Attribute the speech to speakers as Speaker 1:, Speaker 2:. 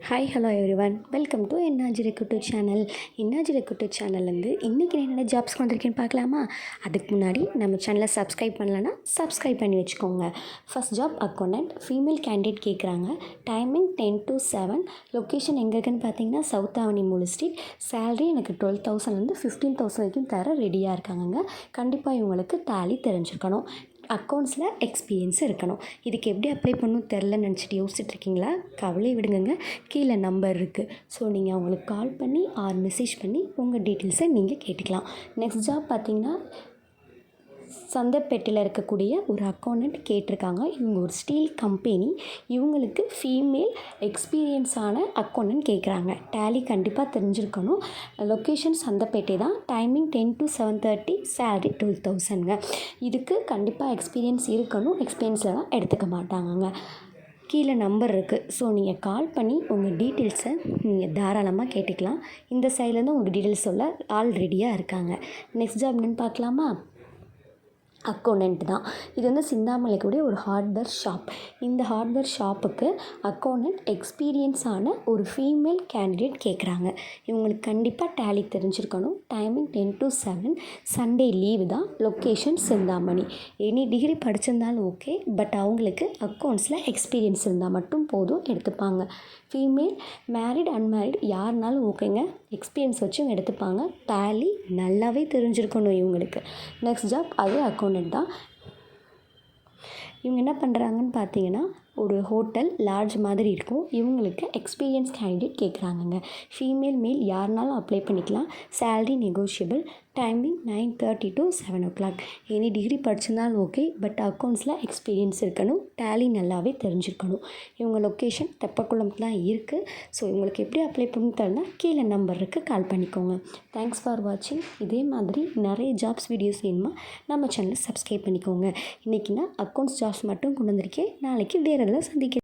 Speaker 1: Hi hello everyone, welcome to என்னாஜி recruiter channel. என்னாஜி recruiter சேனல்லேருந்து இன்றைக்கி நான் என்னென்ன ஜாப்ஸ்க்கு வந்திருக்கேன்னு பார்க்கலாமா? அதுக்கு முன்னாடி நம்ம சேனலை சப்ஸ்கிரைப் பண்ணலன்னா சப்ஸ்கிரைப் பண்ணி வச்சுக்கோங்க. First job accountant, female candidate கேட்குறாங்க. Timing 10 to 7. லொக்கேஷன் எங்கே இருக்குன்னு பார்த்தீங்கன்னா சவுத் அவனி மூல ஸ்ட்ரீட். சேலரி எனக்கு 12,000 15,000 வரைக்கும் தர ரெடியாக இருக்காங்கங்க. கண்டிப்பாக இவங்களுக்கு டேலி தெரிஞ்சிருக்கணும், அக்கௌண்ட்ஸில் எக்ஸ்பீரியன்ஸ் இருக்கணும். இதுக்கு எப்படி அப்ளை பண்ணணும் தெரிலன்னு நினச்சிட்டு யோசிச்சுட்டு இருக்கீங்களா? கவலை விடுங்க, கீழே நம்பர் இருக்குது. ஸோ நீங்கள் அவங்களுக்கு கால் பண்ணி ஆர் மெசேஜ் பண்ணி உங்கள் டீட்டெயில்ஸை நீங்கள் கேட்டுக்கலாம். நெக்ஸ்ட் ஜாப் பார்த்தீங்கன்னா சந்தப்பேட்டையில் இருக்கக்கூடிய ஒரு அக்கௌண்டன்ட் கேட்டிருக்காங்க. இவங்க ஒரு ஸ்டீல் கம்பெனி. இவங்களுக்கு ஃபீமேல் எக்ஸ்பீரியன்ஸான அக்கௌண்டன்ட் கேட்குறாங்க. டேலி கண்டிப்பாக தெரிஞ்சிருக்கணும். லொக்கேஷன் சந்தப்பேட்டை தான். Timing 10 to 7:30. சேலரி 12,000ங்க. இதுக்கு கண்டிப்பாக எக்ஸ்பீரியன்ஸ் இருக்கணும். எக்ஸ்பீரியன்ஸில் தான் எடுத்துக்க மாட்டாங்கங்க. கீழே நம்பர் இருக்குது. ஸோ நீங்கள் கால் பண்ணி உங்கள் டீட்டெயில்ஸை நீங்கள் தாராளமாக கேட்டுக்கலாம். இந்த சைட்லேருந்து உங்கள் டீட்டெயில்ஸ் சொல்ல ஆல் ரெடியாக இருக்காங்க. நெக்ஸ்ட் ஜாப் என்னென்னு பார்க்கலாமா? அக்கௌண்டன்ட் தான். இது வந்து சிந்தாமணிக்கூடிய ஒரு ஹார்ட்வேர் ஷாப். இந்த ஹார்ட்வேர் ஷாப்புக்கு அக்கௌண்டன்ட் எக்ஸ்பீரியன்ஸான ஒரு ஃபீமேல் கேண்டிடேட் கேட்குறாங்க. இவங்களுக்கு கண்டிப்பாக டேலி தெரிஞ்சிருக்கணும். Timing 10 to 7. சண்டே லீவு தான். லொக்கேஷன் சிந்தாமணி. எனி டிகிரி படிச்சிருந்தாலும் ஓகே, பட் அவங்களுக்கு அக்கௌண்ட்ஸில் எக்ஸ்பீரியன்ஸ் இருந்தால் மட்டும் போதும், எடுத்துப்பாங்க. ஃபீமேல் மேரிட் அன்மேரிட் யாருனாலும் ஓகேங்க, எக்ஸ்பீரியன்ஸ் வச்சும் எடுத்துப்பாங்க. டேலி நல்லாவே தெரிஞ்சிருக்கணும் இவங்களுக்கு. நெக்ஸ்ட் ஜாப் அதே அக்கௌண்டன்ட் தான். இவங்க என்ன பண்ணுறாங்கன்னு பார்த்தீங்கன்னா ஒரு ஹோட்டல் லாட்ஜ் மாதிரி இருக்கும். இவங்களுக்கு எக்ஸ்பீரியன்ஸ் கேண்டிடேட் கேட்குறாங்கங்க. ஃபீமேல் மேல் யாருனாலும் அப்ளை பண்ணிக்கலாம். Salary negotiable. Timing 9:30 to 7 o'clock. Any degree படிச்சிருந்தாலும் ஓகே, பட் அக்கௌண்ட்ஸில் எக்ஸ்பீரியன்ஸ் இருக்கணும். டேலி நல்லாவே தெரிஞ்சிருக்கணும். இவங்க லொக்கேஷன் தெப்பக்குளம் தான் இருக்குது. ஸோ இவங்களுக்கு எப்படி அப்ளை பண்ணி தரனா கீழே நம்பர் இருக்குது, கால் பண்ணிக்கோங்க. தேங்க்ஸ் ஃபார் வாட்சிங். இதே மாதிரி நிறைய ஜாப்ஸ் வீடியோஸ் வேணுமா நம்ம சேனலை சப்ஸ்கிரைப் பண்ணிக்கோங்க. இன்றைக்கி நான் அக்கௌண்ட்ஸ் ஜாப்ஸ் மட்டும் கொண்டு வந்திருக்கேன். நாளைக்கு வேறு எல்லாம் சந்திக்கிறேன்.